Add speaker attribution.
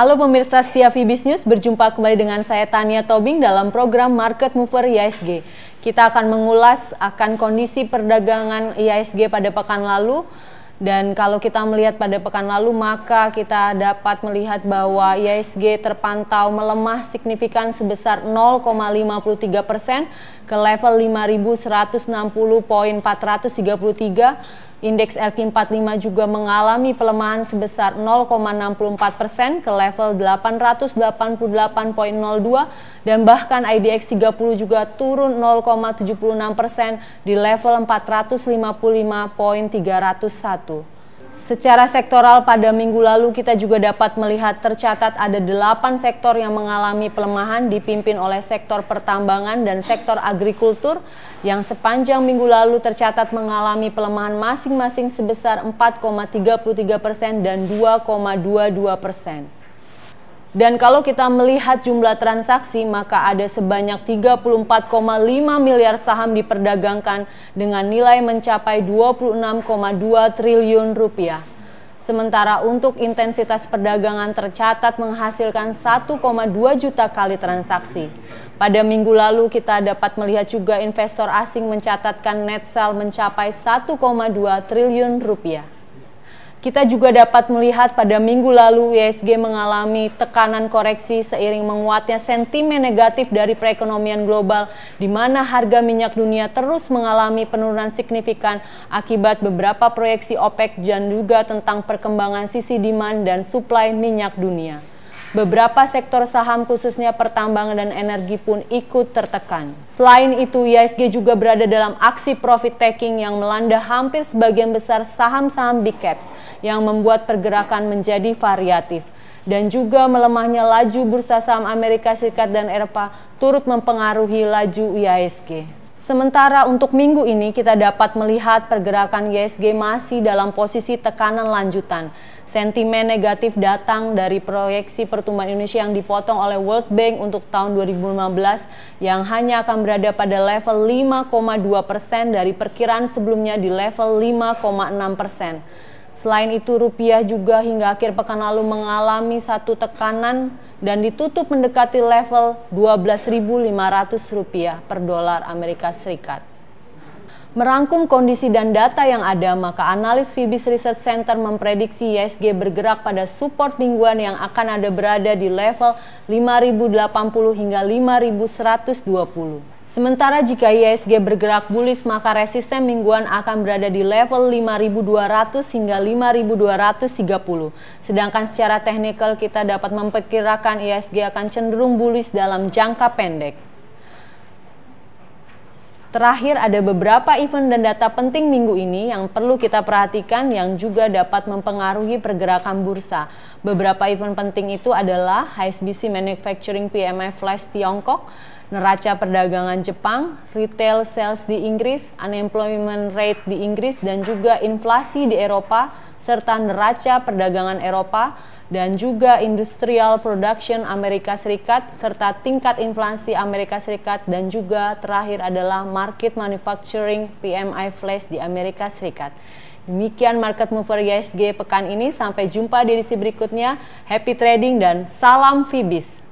Speaker 1: Halo pemirsa setia Fibis News, berjumpa kembali dengan saya Tania Tobing dalam program Market Mover IHSG. Kita akan mengulas akan kondisi perdagangan IHSG pada pekan lalu. Dan kalau kita melihat pada pekan lalu, maka kita dapat melihat bahwa IHSG terpantau melemah signifikan sebesar 0,53% ke level 5.160.433. Indeks LQ45 juga mengalami pelemahan sebesar 0,64% ke level 888.02 dan bahkan IDX 30 juga turun 0,76% di level 455.301. Secara sektoral pada minggu lalu kita juga dapat melihat tercatat ada 8 sektor yang mengalami pelemahan dipimpin oleh sektor pertambangan dan sektor agrikultur yang sepanjang minggu lalu tercatat mengalami pelemahan masing-masing sebesar 4,33% dan 2,22%. Dan kalau kita melihat jumlah transaksi, maka ada sebanyak 34,5 miliar saham diperdagangkan dengan nilai mencapai 26,2 triliun rupiah. Sementara untuk intensitas perdagangan tercatat menghasilkan 1,2 juta kali transaksi. Pada minggu lalu kita dapat melihat juga investor asing mencatatkan net sell mencapai 1,2 triliun rupiah. Kita juga dapat melihat pada minggu lalu IHSG mengalami tekanan koreksi seiring menguatnya sentimen negatif dari perekonomian global di mana harga minyak dunia terus mengalami penurunan signifikan akibat beberapa proyeksi OPEC dan juga tentang perkembangan sisi demand dan supply minyak dunia. Beberapa sektor saham khususnya pertambangan dan energi pun ikut tertekan. Selain itu, IHSG juga berada dalam aksi profit taking yang melanda hampir sebagian besar saham-saham big caps yang membuat pergerakan menjadi variatif. Dan juga melemahnya laju bursa saham Amerika Serikat dan Eropa turut mempengaruhi laju IHSG. Sementara untuk minggu ini kita dapat melihat pergerakan IHSG masih dalam posisi tekanan lanjutan. Sentimen negatif datang dari proyeksi pertumbuhan Indonesia yang dipotong oleh World Bank untuk tahun 2015 yang hanya akan berada pada level 5,2% dari perkiraan sebelumnya di level 5,6%. Selain itu, rupiah juga hingga akhir pekan lalu mengalami satu tekanan dan ditutup mendekati level 12.500 rupiah per dolar Amerika Serikat. Merangkum kondisi dan data yang ada, maka analis Fibis Research Center memprediksi IHSG bergerak pada support mingguan yang akan ada berada di level 5.080 hingga 5.120. Sementara jika IHSG bergerak bullish, maka resisten mingguan akan berada di level 5.200 hingga 5.230. Sedangkan secara teknikal kita dapat memperkirakan IHSG akan cenderung bullish dalam jangka pendek. Terakhir, ada beberapa event dan data penting minggu ini yang perlu kita perhatikan yang juga dapat mempengaruhi pergerakan bursa. Beberapa event penting itu adalah HSBC Manufacturing PMI Flash Tiongkok, neraca perdagangan Jepang, retail sales di Inggris, unemployment rate di Inggris, dan juga inflasi di Eropa, serta neraca perdagangan Eropa, dan juga industrial production Amerika Serikat, serta tingkat inflasi Amerika Serikat, dan juga terakhir adalah market manufacturing PMI Flash di Amerika Serikat. Demikian Market Mover IHSG pekan ini, sampai jumpa di edisi berikutnya. Happy trading dan salam Fibis!